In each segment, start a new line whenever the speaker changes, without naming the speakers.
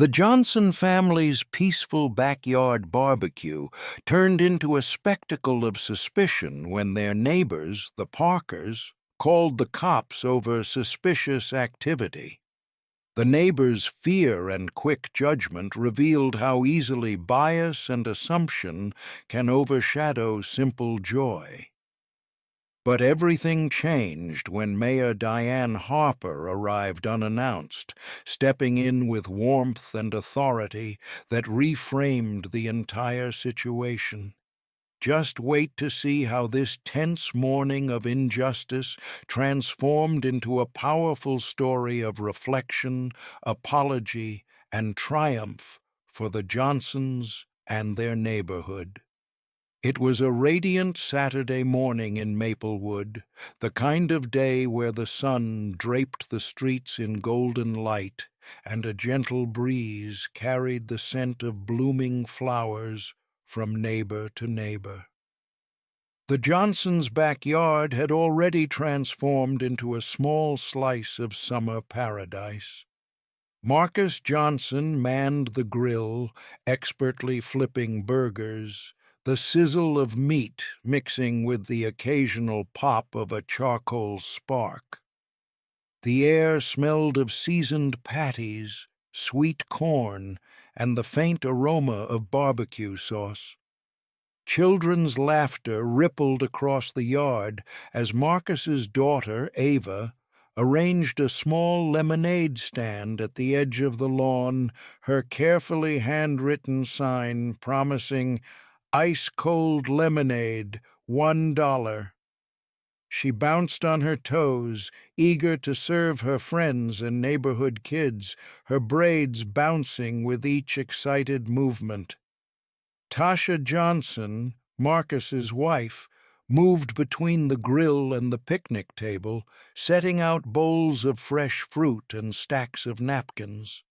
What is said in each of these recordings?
The Johnson family's peaceful backyard barbecue turned into a spectacle of suspicion when their neighbors, the Parkers, called the cops over suspicious activity. The neighbors' fear and quick judgment revealed how easily bias and assumption can overshadow simple joy. But everything changed when Mayor Diane Harper arrived unannounced, stepping in with warmth and authority that reframed the entire situation. Just wait to see how this tense morning of injustice transformed into a powerful story of reflection, apology, and triumph for the Johnsons and their neighborhood. It was a radiant Saturday morning in Maplewood, the kind of day where the sun draped the streets in golden light and a gentle breeze carried the scent of blooming flowers from neighbor to neighbor. The Johnsons' backyard had already transformed into a small slice of summer paradise. Marcus Johnson manned the grill, expertly flipping burgers, the sizzle of meat mixing with the occasional pop of a charcoal spark. The air smelled of seasoned patties, sweet corn, and the faint aroma of barbecue sauce. Children's laughter rippled across the yard as Marcus's daughter, Ava, arranged a small lemonade stand at the edge of the lawn, her carefully handwritten sign promising ice-cold lemonade, $1. She bounced on her toes, eager to serve her friends and neighborhood kids, her braids bouncing with each excited movement. Tasha Johnson, Marcus's wife, moved between the grill and the picnic table, setting out bowls of fresh fruit and stacks of napkins.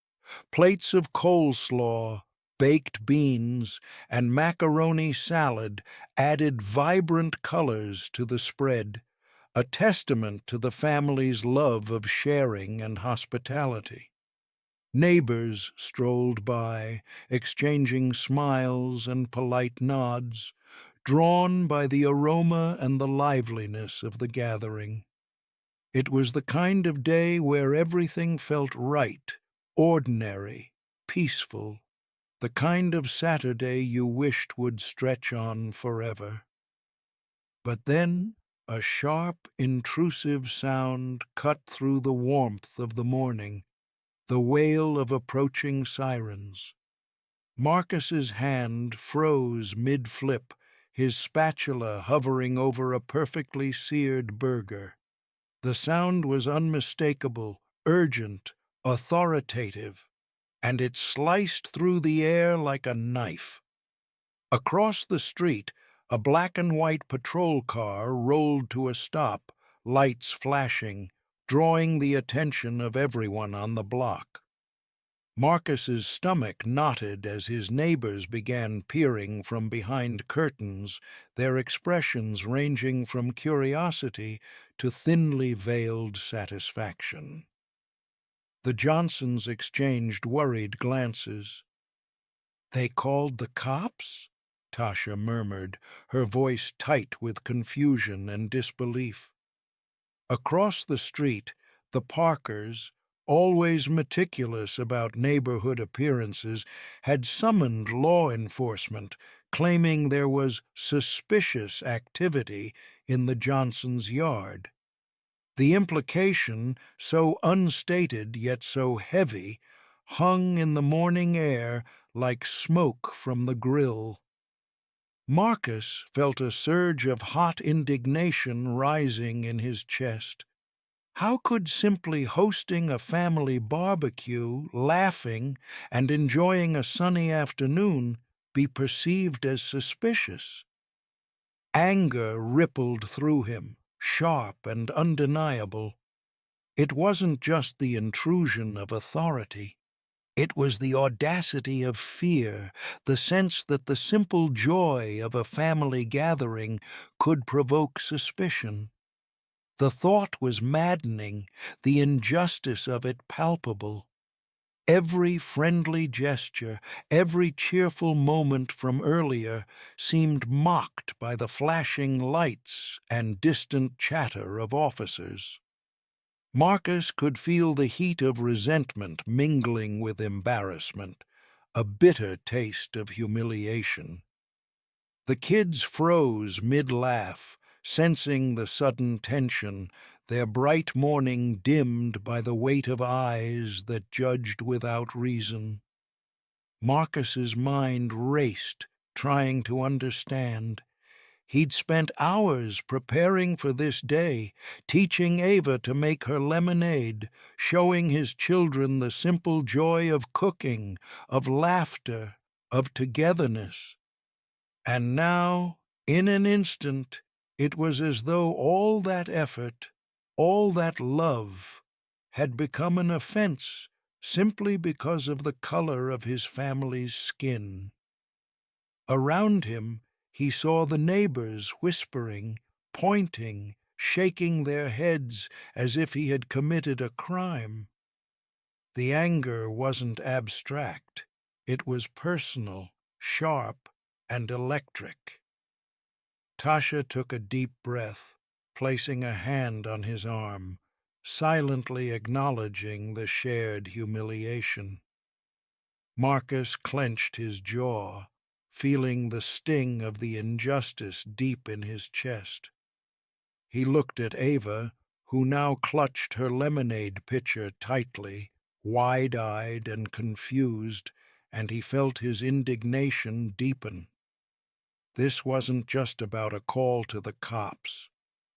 Plates of coleslaw, baked beans, and macaroni salad added vibrant colors to the spread, a testament to the family's love of sharing and hospitality. Neighbors strolled by, exchanging smiles and polite nods, drawn by the aroma and the liveliness of the gathering. It was the kind of day where everything felt right, ordinary, peaceful, the kind of Saturday you wished would stretch on forever. But then a sharp, intrusive sound cut through the warmth of the morning, the wail of approaching sirens. Marcus's hand froze mid-flip, his spatula hovering over a perfectly seared burger. The sound was unmistakable, urgent, authoritative, and it sliced through the air like a knife. Across the street, a black-and-white patrol car rolled to a stop, lights flashing, drawing the attention of everyone on the block. Marcus's stomach knotted as his neighbors began peering from behind curtains, their expressions ranging from curiosity to thinly veiled satisfaction. The Johnsons exchanged worried glances. "They called the cops?" Tasha murmured, her voice tight with confusion and disbelief. Across the street, the Parkers, always meticulous about neighborhood appearances, had summoned law enforcement, claiming there was suspicious activity in the Johnsons' yard. The implication, so unstated yet so heavy, hung in the morning air like smoke from the grill. Marcus felt a surge of hot indignation rising in his chest. How could simply hosting a family barbecue, laughing, and enjoying a sunny afternoon be perceived as suspicious? Anger rippled through him, sharp and undeniable. It wasn't just the intrusion of authority. It was the audacity of fear, the sense that the simple joy of a family gathering could provoke suspicion. The thought was maddening, the injustice of it palpable. Every friendly gesture, every cheerful moment from earlier seemed mocked by the flashing lights and distant chatter of officers. Marcus could feel the heat of resentment mingling with embarrassment, a bitter taste of humiliation. The kids froze mid-laugh, sensing the sudden tension, their bright morning dimmed by the weight of eyes that judged without reason. Marcus's mind raced, trying to understand. He'd spent hours preparing for this day, teaching Ava to make her lemonade, showing his children the simple joy of cooking, of laughter, of togetherness. And now, in an instant, it was as though all that effort, all that love, had become an offense simply because of the color of his family's skin. Around him, he saw the neighbors whispering, pointing, shaking their heads as if he had committed a crime. The anger wasn't abstract. It was personal, sharp, and electric. Tasha took a deep breath, placing a hand on his arm, silently acknowledging the shared humiliation. Marcus clenched his jaw, feeling the sting of the injustice deep in his chest. He looked at Ava, who now clutched her lemonade pitcher tightly, wide-eyed and confused, and he felt his indignation deepen. This wasn't just about a call to the cops.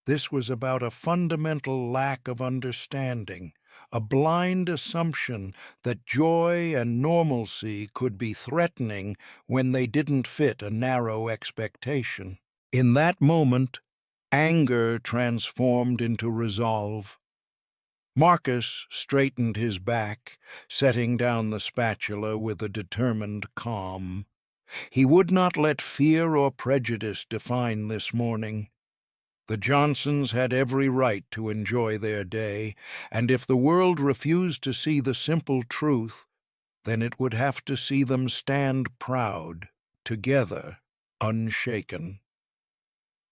This was about a fundamental lack of understanding, a blind assumption that joy and normalcy could be threatening when they didn't fit a narrow expectation. In that moment, anger transformed into resolve. Marcus straightened his back, setting down the spatula with a determined calm. He would not let fear or prejudice define this morning. The Johnsons had every right to enjoy their day, and if the world refused to see the simple truth, then it would have to see them stand proud, together, unshaken.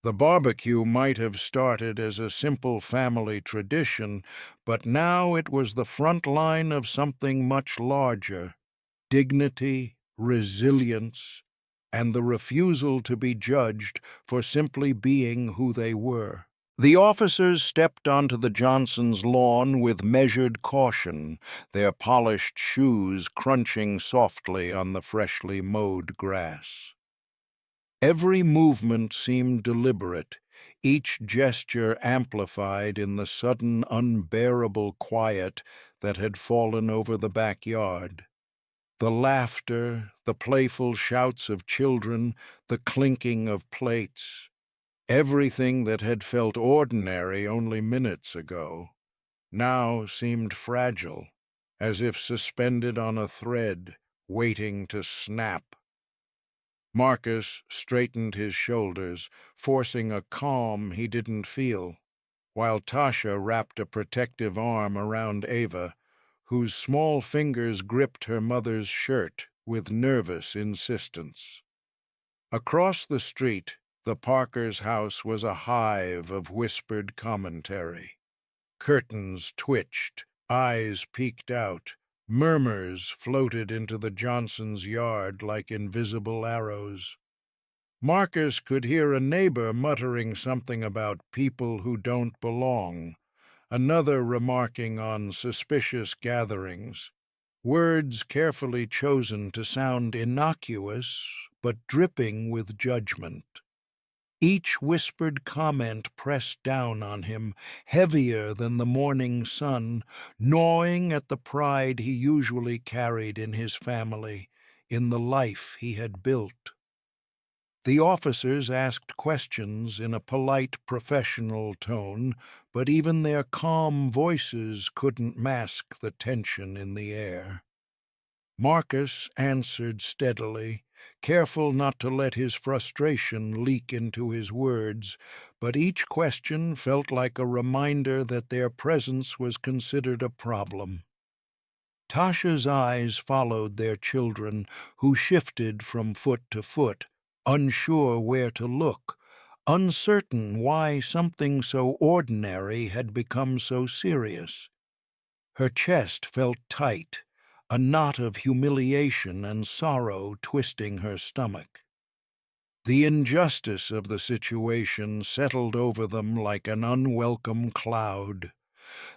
The barbecue might have started as a simple family tradition, but now it was the front line of something much larger: dignity, resilience, and the refusal to be judged for simply being who they were. The officers stepped onto the Johnsons' lawn with measured caution, their polished shoes crunching softly on the freshly mowed grass. Every movement seemed deliberate, each gesture amplified in the sudden unbearable quiet that had fallen over the backyard. The laughter, the playful shouts of children, the clinking of plates, everything that had felt ordinary only minutes ago, now seemed fragile, as if suspended on a thread, waiting to snap. Marcus straightened his shoulders, forcing a calm he didn't feel, while Tasha wrapped a protective arm around Ava, whose small fingers gripped her mother's shirt with nervous insistence. Across the street, the Parkers' house was a hive of whispered commentary. Curtains twitched, eyes peeked out, murmurs floated into the Johnsons' yard like invisible arrows. Marcus could hear a neighbor muttering something about people who don't belong, another remarking on suspicious gatherings, words carefully chosen to sound innocuous but dripping with judgment. Each whispered comment pressed down on him, heavier than the morning sun, gnawing at the pride he usually carried in his family, in the life he had built. The officers asked questions in a polite, professional tone, but even their calm voices couldn't mask the tension in the air. Marcus answered steadily, careful not to let his frustration leak into his words, but each question felt like a reminder that their presence was considered a problem. Tasha's eyes followed their children, who shifted from foot to foot, unsure where to look, uncertain why something so ordinary had become so serious. Her chest felt tight, a knot of humiliation and sorrow twisting her stomach. The injustice of the situation settled over them like an unwelcome cloud.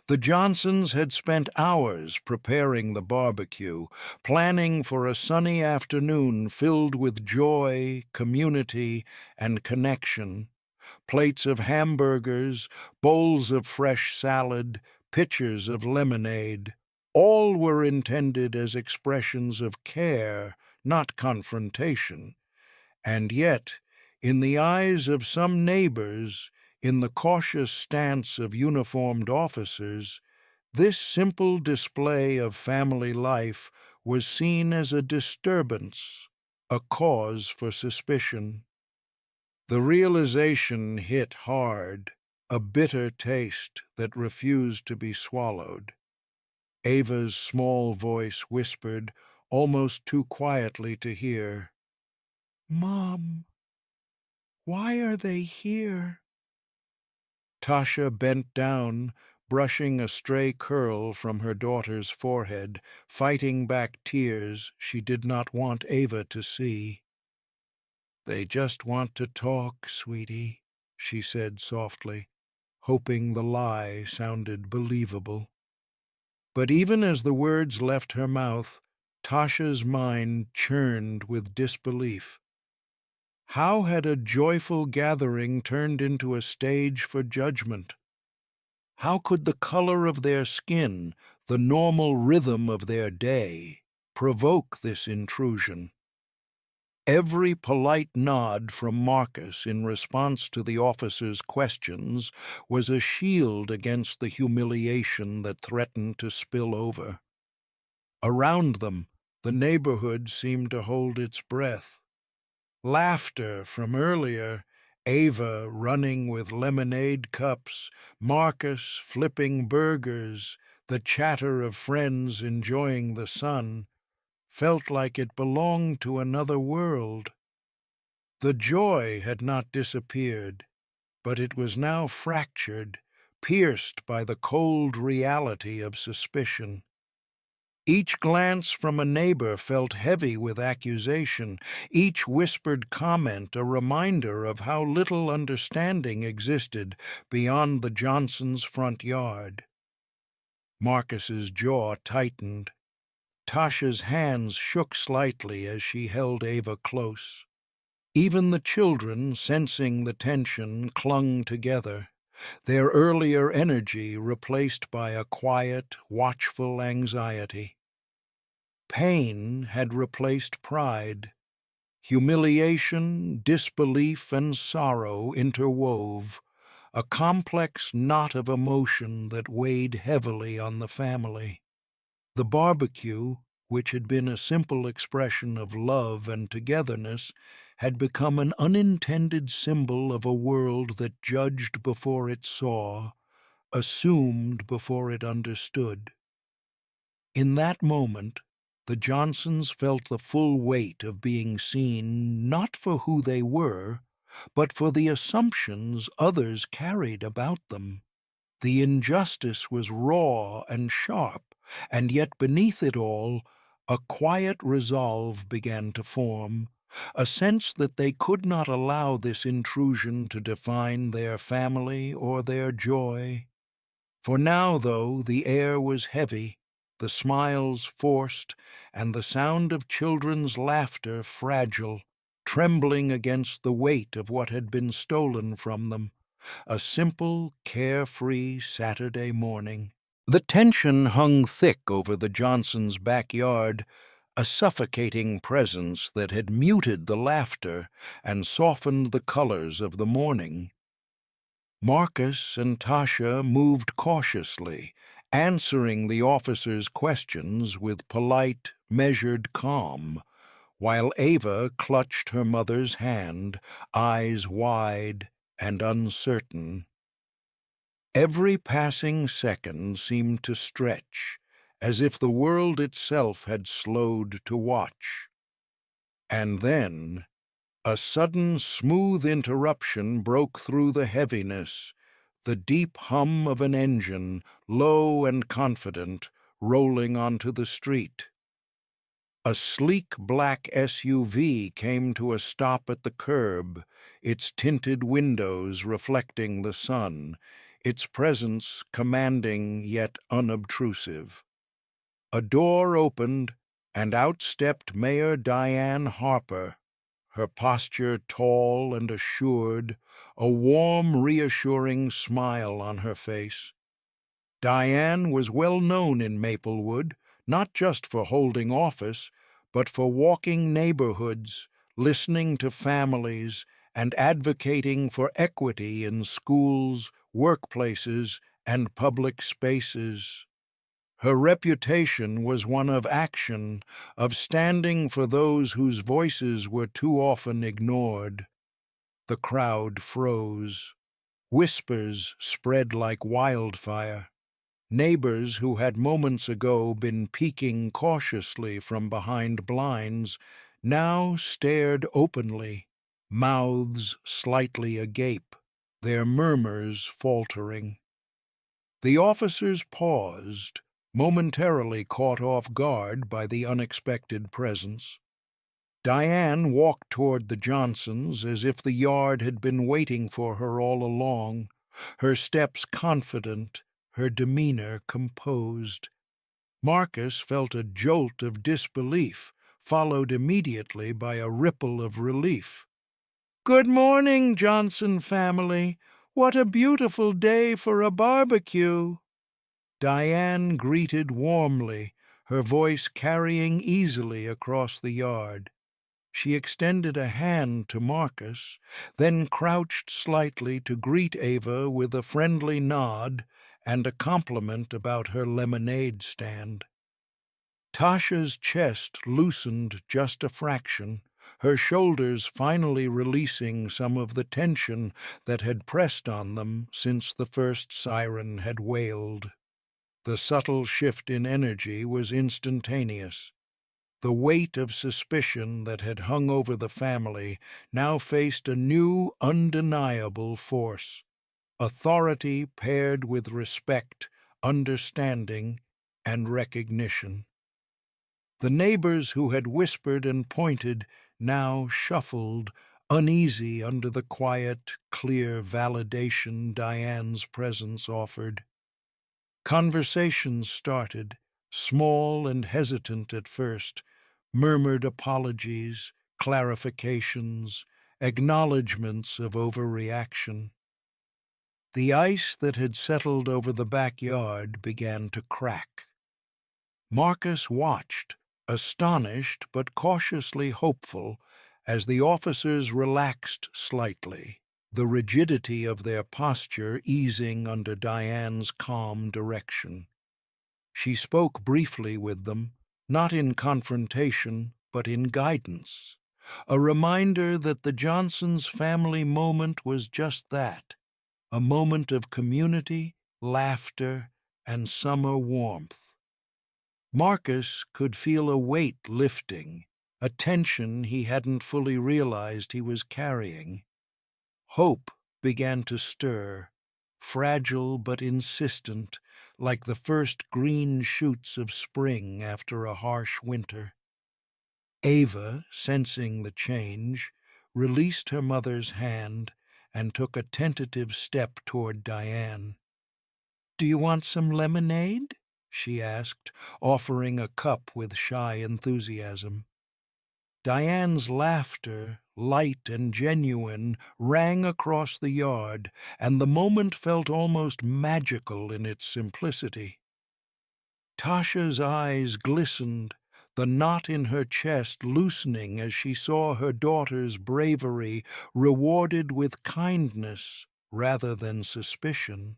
The Johnsons had spent hours preparing the barbecue, planning for a sunny afternoon filled with joy, community, and connection. Plates of hamburgers, bowls of fresh salad, pitchers of lemonade. All were intended as expressions of care, not confrontation. And yet, in the eyes of some neighbors, in the cautious stance of uniformed officers, this simple display of family life was seen as a disturbance, a cause for suspicion. The realization hit hard, a bitter taste that refused to be swallowed. Ava's small voice whispered, almost too quietly to hear, "Mom, why are they here?" Tasha bent down, brushing a stray curl from her daughter's forehead, fighting back tears she did not want Ava to see. "They just want to talk, sweetie," she said softly, hoping the lie sounded believable. But even as the words left her mouth, Tasha's mind churned with disbelief. How had a joyful gathering turned into a stage for judgment? How could the color of their skin, the normal rhythm of their day, provoke this intrusion? Every polite nod from Marcus in response to the officer's questions was a shield against the humiliation that threatened to spill over. Around them, the neighborhood seemed to hold its breath. Laughter from earlier, Ava running with lemonade cups, Marcus flipping burgers, the chatter of friends enjoying the sun, felt like it belonged to another world. The joy had not disappeared, but it was now fractured, pierced by the cold reality of suspicion. Each glance from a neighbor felt heavy with accusation, each whispered comment a reminder of how little understanding existed beyond the Johnsons' front yard. Marcus's jaw tightened. Tasha's hands shook slightly as she held Ava close. Even the children, sensing the tension, clung together, their earlier energy replaced by a quiet, watchful anxiety. Pain had replaced pride. Humiliation, disbelief, and sorrow interwove, a complex knot of emotion that weighed heavily on the family. The barbecue, which had been a simple expression of love and togetherness, had become an unintended symbol of a world that judged before it saw, assumed before it understood. In that moment, the Johnsons felt the full weight of being seen not for who they were, but for the assumptions others carried about them. The injustice was raw and sharp, and yet beneath it all, a quiet resolve began to form, a sense that they could not allow this intrusion to define their family or their joy. For now, though, the air was heavy, the smiles forced, and the sound of children's laughter fragile, trembling against the weight of what had been stolen from them, a simple, carefree Saturday morning. The tension hung thick over the Johnsons' backyard, a suffocating presence that had muted the laughter and softened the colors of the morning. Marcus and Tasha moved cautiously, answering the officer's questions with polite, measured calm, while Ava clutched her mother's hand, eyes wide and uncertain. Every passing second seemed to stretch, as if the world itself had slowed to watch. And then a sudden, smooth interruption broke through the heaviness, the deep hum of an engine, low and confident, rolling onto the street. A sleek black SUV came to a stop at the curb, its tinted windows reflecting the sun, its presence commanding yet unobtrusive. A door opened, and out stepped Mayor Diane Harper, her posture tall and assured, a warm, reassuring smile on her face. Diane was well known in Maplewood, not just for holding office, but for walking neighborhoods, listening to families, and advocating for equity in schools, workplaces, and public spaces. Her reputation was one of action, of standing for those whose voices were too often ignored. The crowd froze. Whispers spread like wildfire. Neighbors who had moments ago been peeking cautiously from behind blinds now stared openly, mouths slightly agape, their murmurs faltering. The officers paused, momentarily caught off guard by the unexpected presence. Diane walked toward the Johnsons as if the yard had been waiting for her all along, her steps confident, her demeanor composed. Marcus felt a jolt of disbelief, followed immediately by a ripple of relief. "Good morning, Johnson family. What a beautiful day for a barbecue." Diane greeted warmly, her voice carrying easily across the yard. She extended a hand to Marcus, then crouched slightly to greet Ava with a friendly nod and a compliment about her lemonade stand. Tasha's chest loosened just a fraction, her shoulders finally releasing some of the tension that had pressed on them since the first siren had wailed. The subtle shift in energy was instantaneous. The weight of suspicion that had hung over the family now faced a new, undeniable force. Authority paired with respect, understanding, and recognition. The neighbors who had whispered and pointed now shuffled, uneasy under the quiet, clear validation Diane's presence offered. Conversations started, small and hesitant at first, murmured apologies, clarifications, acknowledgments of overreaction. The ice that had settled over the backyard began to crack. Marcus watched, astonished but cautiously hopeful, as the officers relaxed slightly, the rigidity of their posture easing under Diane's calm direction. She spoke briefly with them, not in confrontation, but in guidance, a reminder that the Johnsons' family moment was just that, a moment of community, laughter, and summer warmth. Marcus could feel a weight lifting, a tension he hadn't fully realized he was carrying. Hope began to stir, fragile but insistent, like the first green shoots of spring after a harsh winter. Ava, sensing the change, released her mother's hand and took a tentative step toward Diane. "Do you want some lemonade?" she asked, offering a cup with shy enthusiasm. Diane's laughter, light and genuine, rang across the yard, and the moment felt almost magical in its simplicity. Tasha's eyes glistened, the knot in her chest loosening as she saw her daughter's bravery rewarded with kindness rather than suspicion.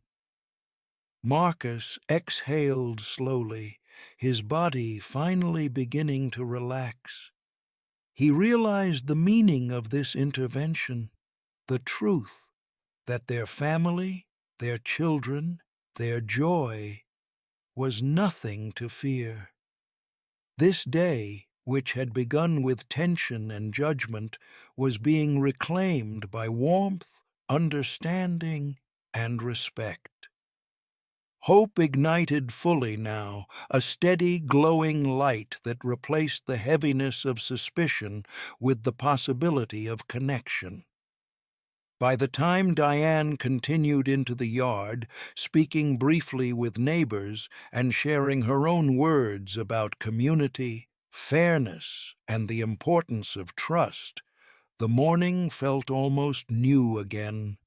Marcus exhaled slowly, his body finally beginning to relax. He realized the meaning of this intervention, the truth that their family, their children, their joy was nothing to fear. This day, which had begun with tension and judgment, was being reclaimed by warmth, understanding, and respect. Hope ignited fully now, a steady, glowing light that replaced the heaviness of suspicion with the possibility of connection. By the time Diane continued into the yard, speaking briefly with neighbors and sharing her own words about community, fairness, and the importance of trust, the morning felt almost new again.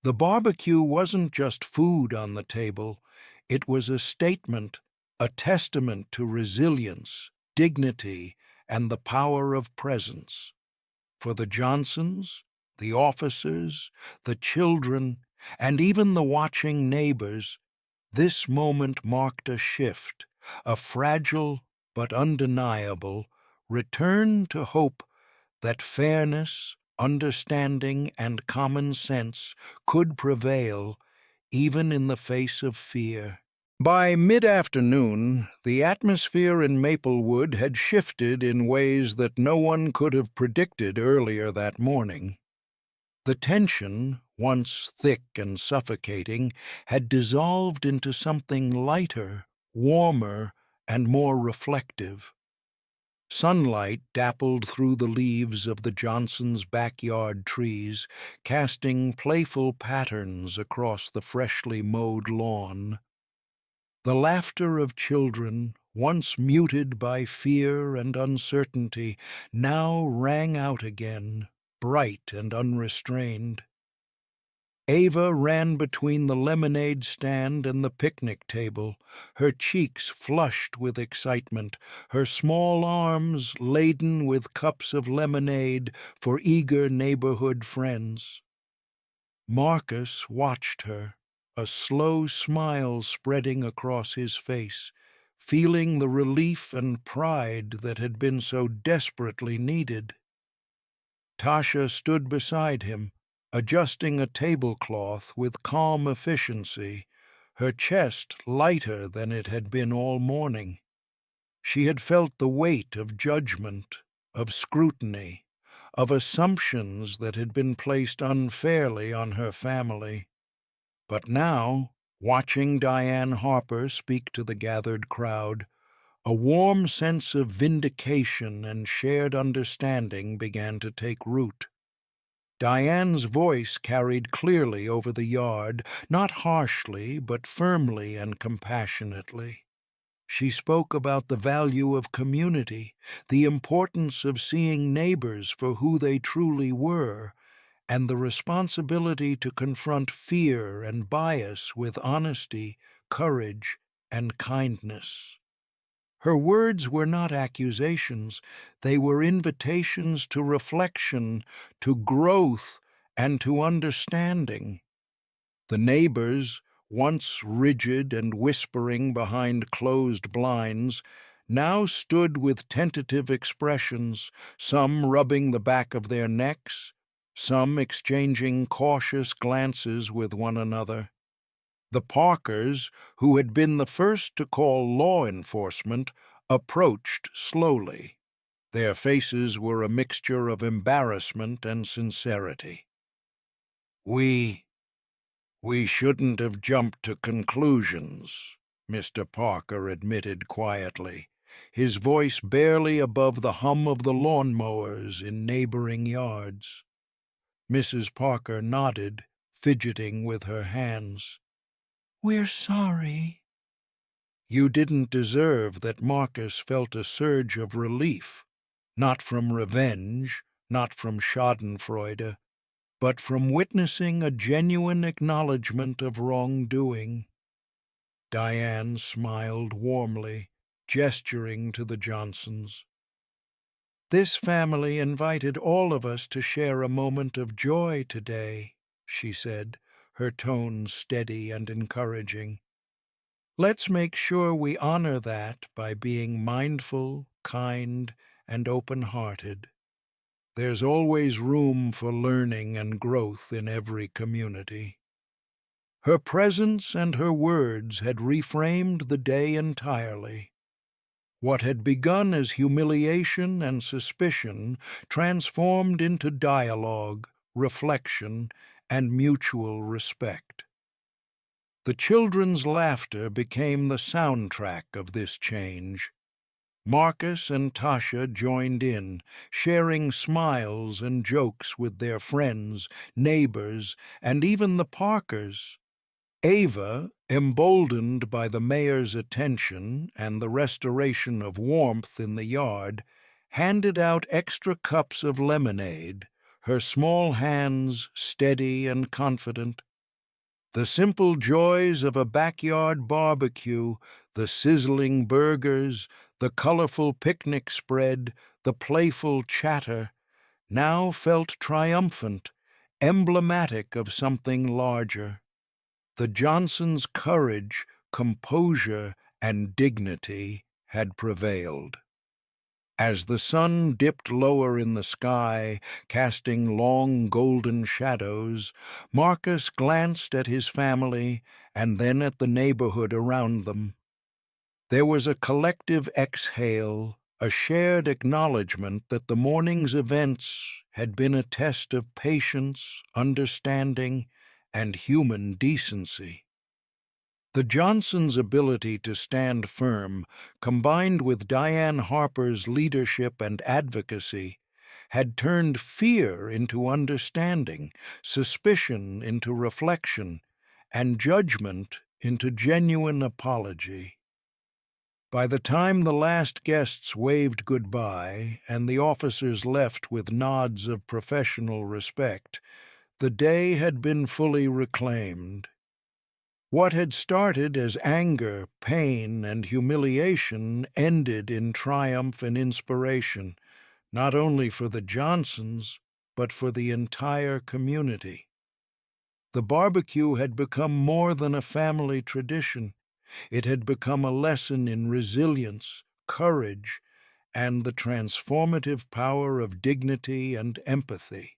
The barbecue wasn't just food on the table, it was a statement, a testament to resilience, dignity, and the power of presence. For the Johnsons, the officers, the children, and even the watching neighbors, this moment marked a shift, a fragile but undeniable return to hope that fairness, understanding, and common sense could prevail even in the face of fear. By mid-afternoon, the atmosphere in Maplewood had shifted in ways that no one could have predicted earlier that morning. The tension, once thick and suffocating, had dissolved into something lighter, warmer, and more reflective. Sunlight dappled through the leaves of the Johnsons' backyard trees, casting playful patterns across the freshly mowed lawn. The laughter of children, once muted by fear and uncertainty, now rang out again, bright and unrestrained. Ava ran between the lemonade stand and the picnic table, her cheeks flushed with excitement, her small arms laden with cups of lemonade for eager neighborhood friends. Marcus watched her, a slow smile spreading across his face, feeling the relief and pride that had been so desperately needed. Tasha stood beside him, adjusting a tablecloth with calm efficiency, her chest lighter than it had been all morning. She had felt the weight of judgment, of scrutiny, of assumptions that had been placed unfairly on her family. But now, watching Diane Harper speak to the gathered crowd, a warm sense of vindication and shared understanding began to take root. Diane's voice carried clearly over the yard, not harshly, but firmly and compassionately. She spoke about the value of community, the importance of seeing neighbors for who they truly were, and the responsibility to confront fear and bias with honesty, courage, and kindness. Her words were not accusations, they were invitations to reflection, to growth, and to understanding. The neighbors, once rigid and whispering behind closed blinds, now stood with tentative expressions, some rubbing the back of their necks, some exchanging cautious glances with one another. The Parkers, who had been the first to call law enforcement, approached slowly. Their faces were a mixture of embarrassment and sincerity. We shouldn't have jumped to conclusions," Mr. Parker admitted quietly, his voice barely above the hum of the lawnmowers in neighboring yards. Mrs. Parker nodded, fidgeting with her hands. "We're sorry." You didn't deserve that. Marcus felt a surge of relief, not from revenge, not from schadenfreude, but from witnessing a genuine acknowledgment of wrongdoing. Diane smiled warmly, gesturing to the Johnsons. "This family invited all of us to share a moment of joy today," she said, her tone steady and encouraging. "Let's make sure we honor that by being mindful, kind, and open-hearted. There's always room for learning and growth in every community." Her presence and her words had reframed the day entirely. What had begun as humiliation and suspicion transformed into dialogue, reflection, and mutual respect. The children's laughter became the soundtrack of this change. Marcus and Tasha joined in, sharing smiles and jokes with their friends, neighbors, and even the Parkers. Ava, emboldened by the mayor's attention and the restoration of warmth in the yard, handed out extra cups of lemonade, her small hands steady and confident. The simple joys of a backyard barbecue, the sizzling burgers, the colorful picnic spread, the playful chatter, now felt triumphant, emblematic of something larger. The Johnsons' courage, composure, and dignity had prevailed. As the sun dipped lower in the sky, casting long golden shadows, Marcus glanced at his family and then at the neighborhood around them. There was a collective exhale, a shared acknowledgment that the morning's events had been a test of patience, understanding, and human decency. The Johnsons' ability to stand firm, combined with Diane Harper's leadership and advocacy, had turned fear into understanding, suspicion into reflection, and judgment into genuine apology. By the time the last guests waved goodbye and the officers left with nods of professional respect, the day had been fully reclaimed. What had started as anger, pain, and humiliation ended in triumph and inspiration, not only for the Johnsons, but for the entire community. The barbecue had become more than a family tradition. It had become a lesson in resilience, courage, and the transformative power of dignity and empathy.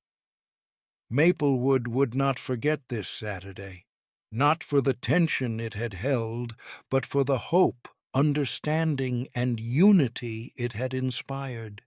Maplewood would not forget this Saturday. Not for the tension it had held, but for the hope, understanding, and unity it had inspired.